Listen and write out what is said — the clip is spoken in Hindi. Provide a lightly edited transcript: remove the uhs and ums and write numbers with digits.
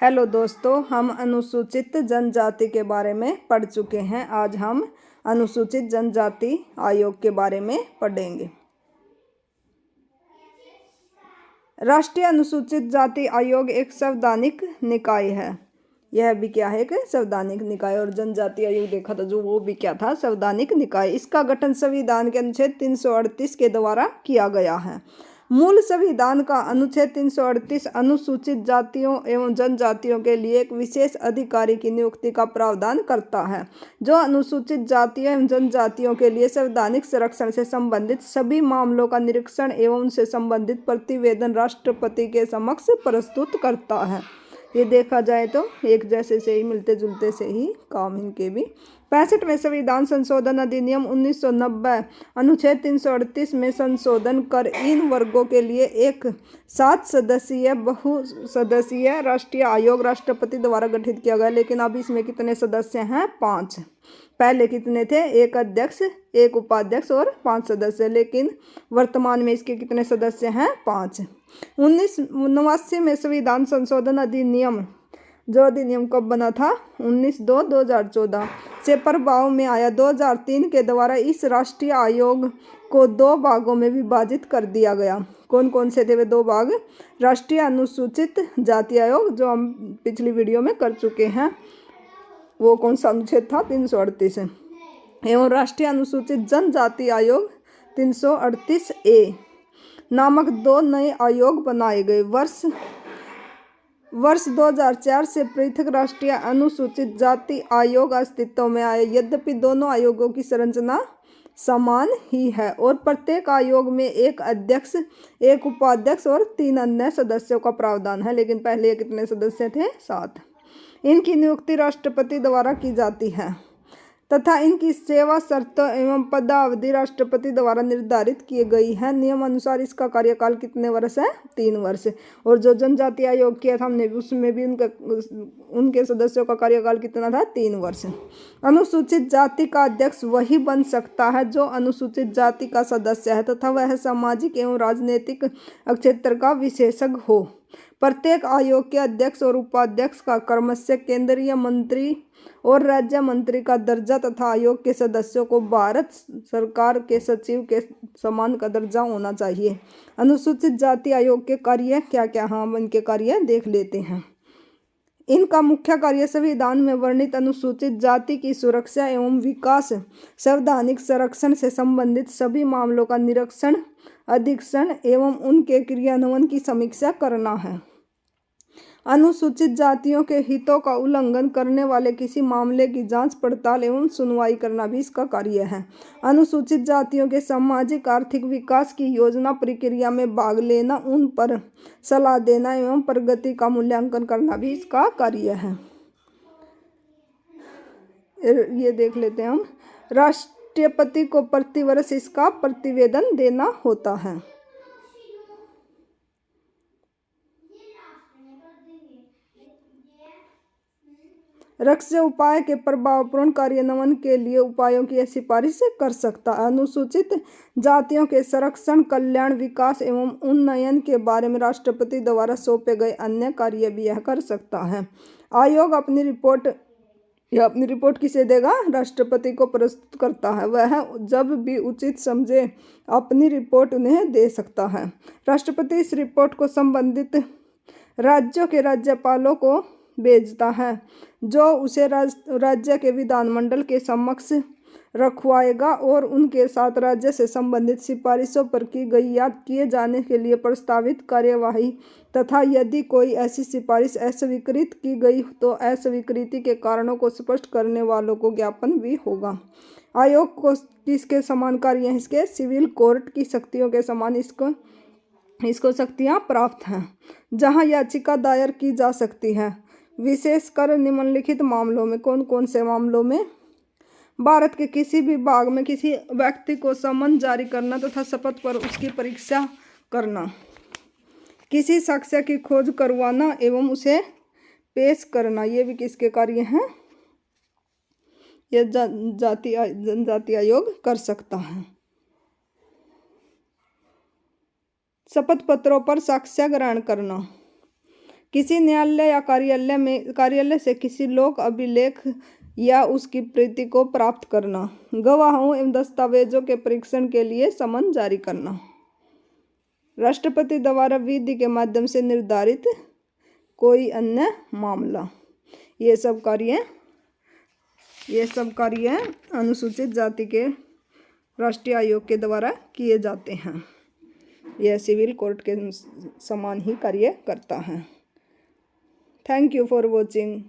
हेलो दोस्तों, हम अनुसूचित जनजाति के बारे में पढ़ चुके हैं। आज हम अनुसूचित जनजाति आयोग के बारे में पढ़ेंगे। राष्ट्रीय अनुसूचित जाति आयोग एक संवैधानिक निकाय है। यह भी क्या है? एक संवैधानिक निकाय। और जनजाति आयोग देखा था जो, वो भी क्या था? संवैधानिक निकाय। इसका गठन संविधान के अनुच्छेद 338 के द्वारा किया गया है। मूल संविधान का अनुच्छेद 338 अनुसूचित जातियों एवं जनजातियों के लिए एक विशेष अधिकारी की नियुक्ति का प्रावधान करता है, जो अनुसूचित जातियों एवं जनजातियों के लिए संवैधानिक संरक्षण से संबंधित सभी मामलों का निरीक्षण एवं उनसे संबंधित प्रतिवेदन राष्ट्रपति के समक्ष प्रस्तुत करता है। ये देखा जाए तो एक जैसे से ही, मिलते जुलते से ही काम इनके भी। 65वें संविधान संशोधन अधिनियम 1990 अनुच्छेद 338 में संशोधन कर इन वर्गों के लिए एक 7 सदस्यीय बहुसदस्यीय राष्ट्रीय आयोग राष्ट्रपति द्वारा गठित किया गया। लेकिन अब इसमें कितने सदस्य हैं? 5। पहले कितने थे? एक अध्यक्ष, एक उपाध्यक्ष और 5 सदस्य। लेकिन वर्तमान में इसके कितने सदस्य हैं? 5। 1989 में संविधान संशोधन अधिनियम, जो अधिनियम कब बना था? 19/2/2014 से प्रभाव में आया। 2003 के द्वारा इस राष्ट्रीय आयोग को 2 भागों में विभाजित कर दिया गया। कौन कौन से थे वे 2 भाग? राष्ट्रीय अनुसूचित जाति आयोग, जो हम पिछली वीडियो में कर चुके हैं, वो कौन सा अनुच्छेद था? 338। एवं राष्ट्रीय अनुसूचित जनजाति आयोग 338A नामक 2 नए आयोग बनाए गए। वर्ष 2004 से पृथक राष्ट्रीय अनुसूचित जाति आयोग अस्तित्व में आए। यद्यपि दोनों आयोगों की संरचना समान ही है और प्रत्येक आयोग में एक अध्यक्ष, एक उपाध्यक्ष और 3 अन्य सदस्यों का प्रावधान है। लेकिन पहले ये कितने सदस्य थे? 7। इनकी नियुक्ति राष्ट्रपति द्वारा की जाती है तथा इनकी सेवा शर्तों एवं पदावधि राष्ट्रपति द्वारा निर्धारित की गई है। नियम अनुसार इसका कार्यकाल कितने वर्ष है? 3 वर्ष। और जो जनजाति आयोग किया था हमने, उसमें भी उनके सदस्यों का कार्यकाल कितना था? 3 वर्ष। अनुसूचित जाति का अध्यक्ष वही बन सकता है जो अनुसूचित जाति का सदस्य है तथा वह सामाजिक एवं राजनीतिक क्षेत्र का विशेषज्ञ हो। प्रत्येक आयोग के अध्यक्ष और उपाध्यक्ष का क्रमशः केंद्रीय मंत्री और राज्य मंत्री का दर्जा तथा आयोग के सदस्यों को भारत सरकार के सचिव के समान का दर्जा होना चाहिए। अनुसूचित जाति आयोग के कार्य क्या क्या? हम इनके कार्य देख लेते हैं। इनका मुख्य कार्य संविधान में वर्णित अनुसूचित जाति की सुरक्षा एवं विकास, संवैधानिक संरक्षण से संबंधित सभी मामलों का निरीक्षण, अधीक्षण एवं उनके क्रियान्वयन की समीक्षा करना है। अनुसूचित जातियों के हितों का उल्लंघन करने वाले किसी मामले की जांच पड़ताल एवं सुनवाई करना भी इसका कार्य है। अनुसूचित जातियों के सामाजिक आर्थिक विकास की योजना प्रक्रिया में भाग लेना, उन पर सलाह देना एवं प्रगति का मूल्यांकन करना भी इसका कार्य है। ये देख लेते हैं हम। राष्ट्रपति को प्रतिवर्ष इसका प्रतिवेदन देना होता है। रक्षे उपाय के प्रभावपूर्ण कार्यान्वयन के लिए उपायों की सिफारिश कर सकता है। अनुसूचित जातियों के संरक्षण, कल्याण, विकास एवं उन्नयन के बारे में राष्ट्रपति द्वारा सौंपे गए अन्य कार्य भी यह कर सकता है। आयोग अपनी रिपोर्ट किसे देगा? राष्ट्रपति को प्रस्तुत करता है। वह जब भी उचित समझे अपनी रिपोर्ट उन्हें दे सकता है। राष्ट्रपति इस रिपोर्ट को संबंधित राज्यों के राज्यपालों को भेजता है, जो उसे राज्य के विधानमंडल के समक्ष रखवाएगा और उनके साथ राज्य से संबंधित सिफारिशों पर की गई या किए जाने के लिए प्रस्तावित कार्यवाही तथा यदि कोई ऐसी सिफारिश अस्वीकृत की गई तो अस्वीकृति के कारणों को स्पष्ट करने वालों को ज्ञापन भी होगा। आयोग को किसके समान कार्य हैं? इसके सिविल कोर्ट की शक्तियों के समान इसको शक्तियां प्राप्त हैं, जहां याचिका दायर की जा सकती है, विशेषकर निम्नलिखित मामलों में। कौन कौन से मामलों में? भारत के किसी भी भाग में किसी व्यक्ति को समन जारी करना तथा शपथ पर उसकी परीक्षा करना, किसी साक्ष्य की खोज करवाना एवं उसे पेश करना, ये भी किसके कार्य हैं? यह जनजाति आयोग कर सकता है। शपथ पत्रों पर साक्ष्य ग्रहण करना, किसी न्यायालय या कार्यालय से किसी लोक अभिलेख या उसकी प्रति को प्राप्त करना। गवाहों एवं दस्तावेजों के परीक्षण के लिए समन जारी करना। राष्ट्रपति द्वारा विधि के माध्यम से निर्धारित कोई अन्य मामला। ये सब कार्य अनुसूचित जाति के राष्ट्रीय आयोग के द्वारा किए जाते हैं। यह सिविल कोर्ट के समान ही कार्य करता है। Thank you for watching.